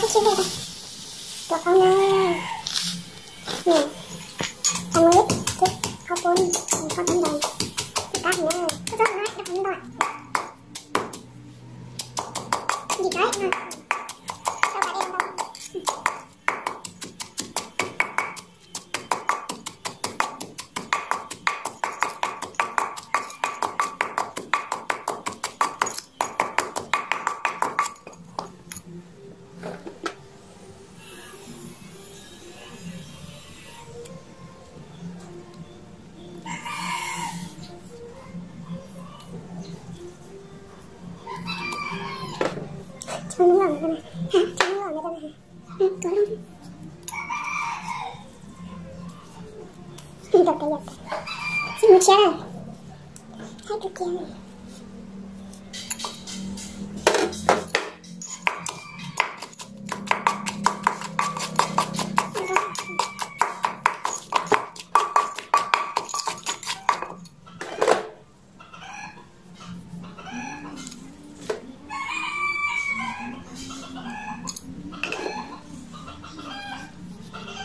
chút xíu đây thôi. Được không nào? Nè, ăn ít chút có bún, có tấm đầy. Cắt nha, có rất là không rồi. Gì đấy nè. Sao phải đem đâu? Cho nó lỏng ra này. Hả? Cho nó lỏng ra này. Tối luôn. Được cái giật. Xin một chia này. Hai cái kia này.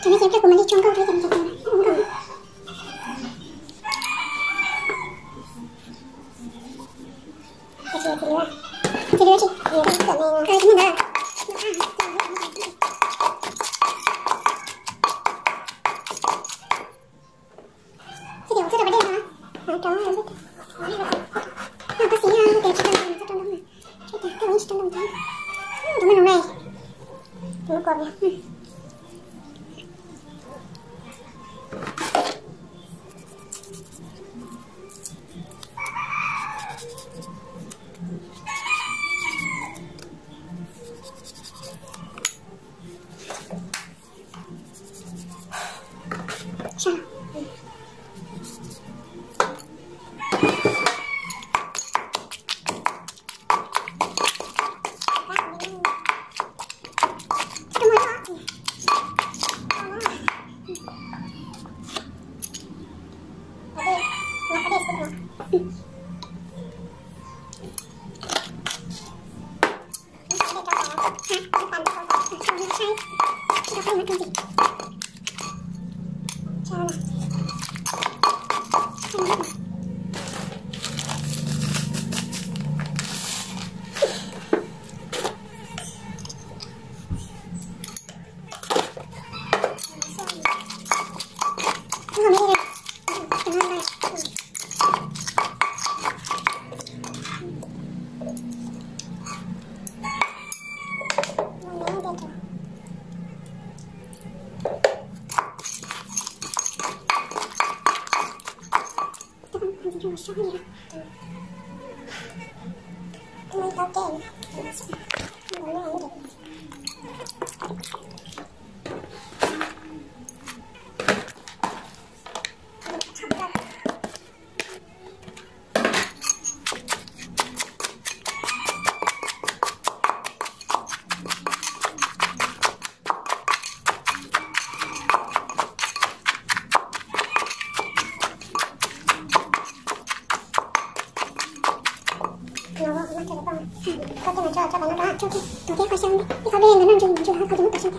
Cho nó xem cái của mình đi trong câu thôi cho mình chặt này. Không cần. Chị đưa. Chị đưa chị. Đưa cái cẩn này. Cái gì nè. Chị điều rất là vấn đề hả? Hả trời ơi biết. Bác sĩ để chị làm cho trong đó này. Chị ta cái bánh trong đồng thôi. Đúng rồi này. Đúng rồi nha. Sao? Có cái này cho bạn nó cho tôi thấy coi xong đi. Cái bên nó nằm trên mình chưa có cái mất xong.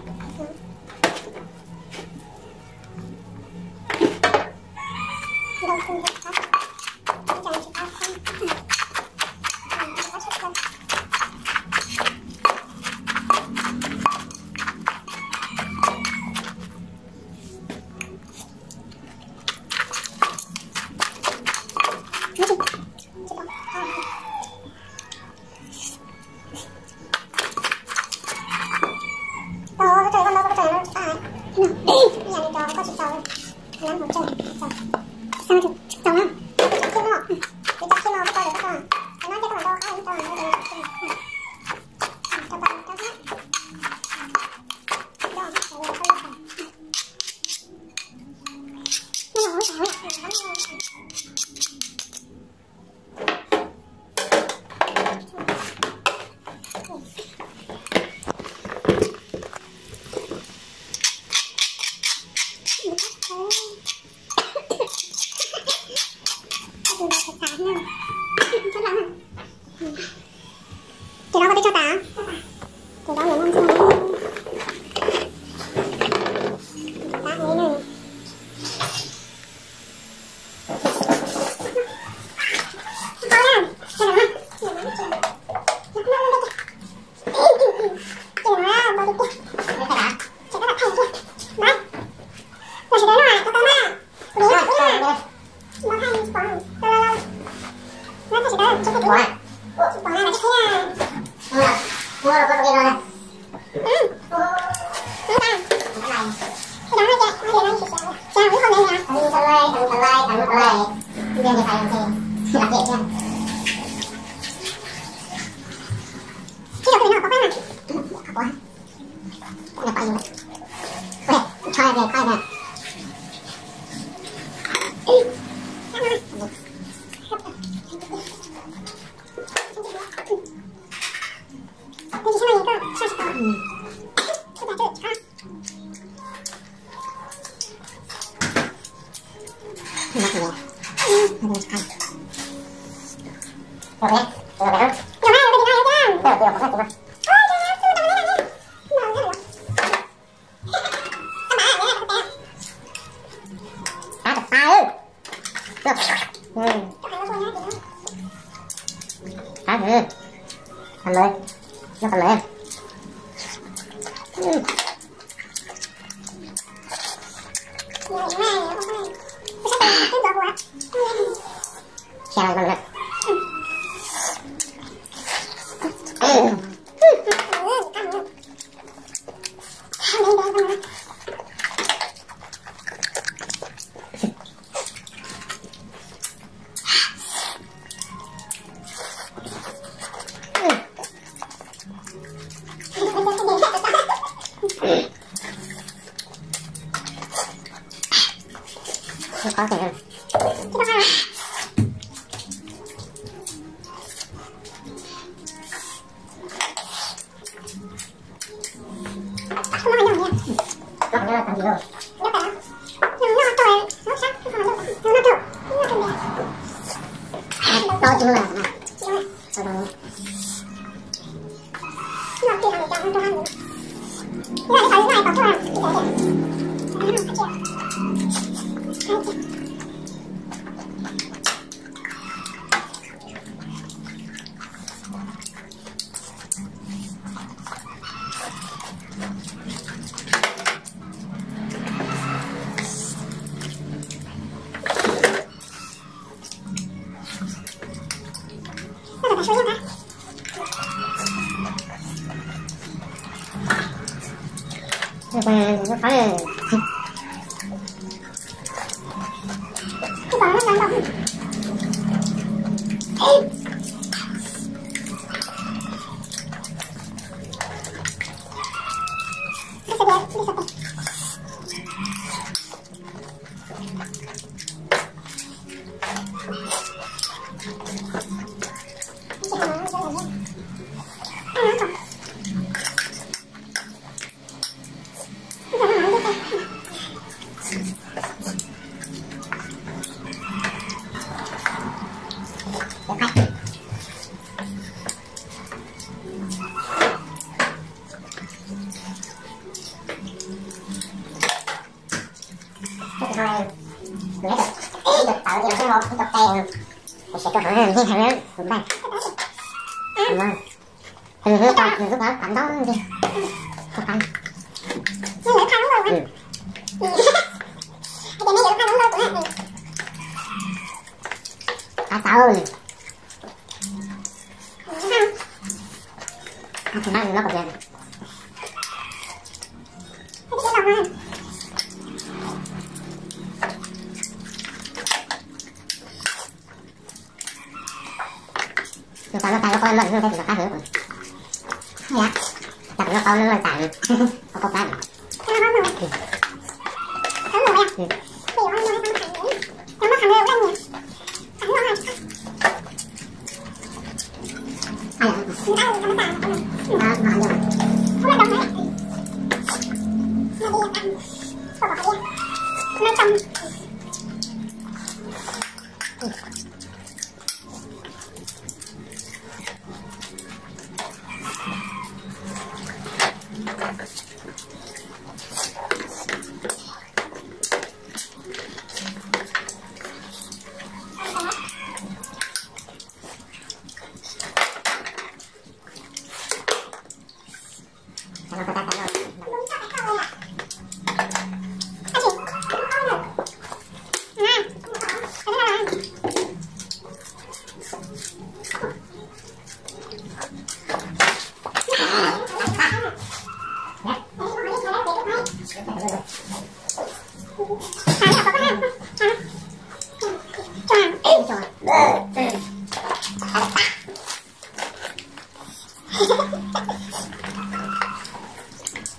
Đâu không được hết. Chẳng chỉ có không. Trời ơi, con đâu Đây, bây giờ phải làm gì? Làm việc nha. Cái đầu cái này nó có quá. Nó quá nhiều. Ok, cho về coi nè. Cầm lên, nó cầm lên. Chào con lên. Có thể hơn. Nó phải tạo điều cái một cái cọc tiền mình sẽ cho họ hàng hay hàng đúng đây vâng hình như còn lúc đó cảnh đó đi không cảnh nhưng mà khăn đúng không thì mấy giờ khăn đúng đâu cũng hết cả tạo rồi thì nó còn gì nó coi lần nữa đây là cá hứa rồi dạ tập nó coi nó tặng có cá này nó không rồi không rồi à thì nó không thành nữa nó mất thành đâu đây nhỉ thành nó hay người ta người ta tặng đó mà rồi không là đâu đấy nó đi ăn có bỏ đi nó trong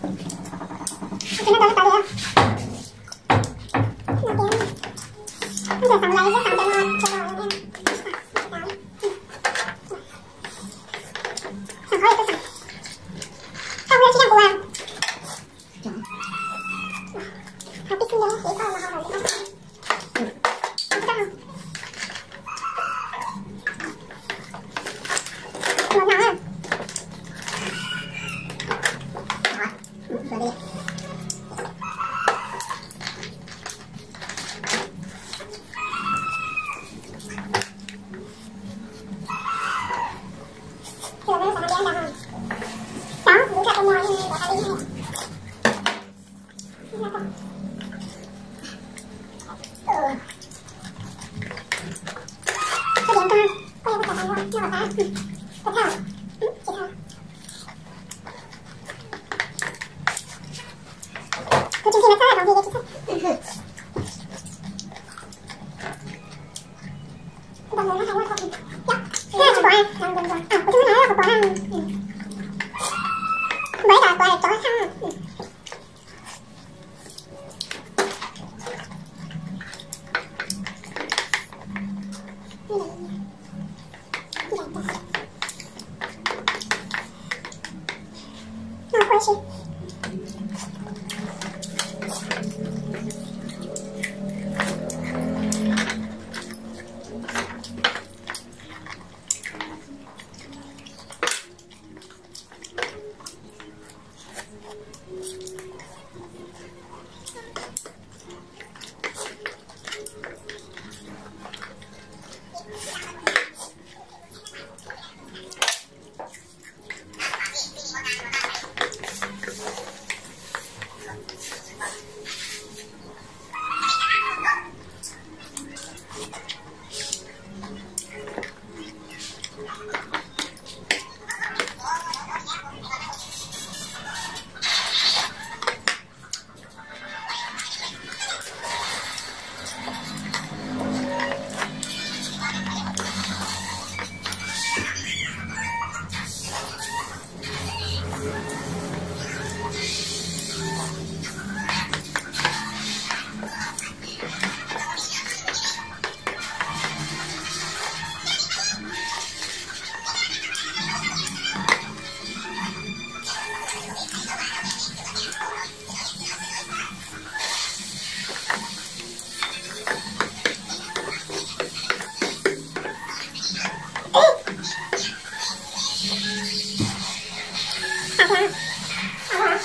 Nó tới tao đi. Nó giờ sẵn lấy cái sẵn cho nó cho rồi nha. Sẵn thôi tôi sẵn. Không lên chỉ đang của à. Học biết xin nhớ để coi mà họ rồi không. Không có không. Ngồi nhỏ à. Rồi đi. Rồi nó sẽ đi ăn đâu không? Đó, bữa ra con nhồi như này để ta đi nha. Có điện con, có em có trả tiền không? Nó bảo ta. Tiếp theo. Chị thôi. Cô Trinh Thi nó có là còn gì đây chị thích. Đồng hồ nó hay quá thôi. Dạ. Thế là chị bỏ ăn. Làm dần dần. Cô Trinh nói là cô bỏ ăn. Bởi là cô cho thăng. Quay chị. Hả?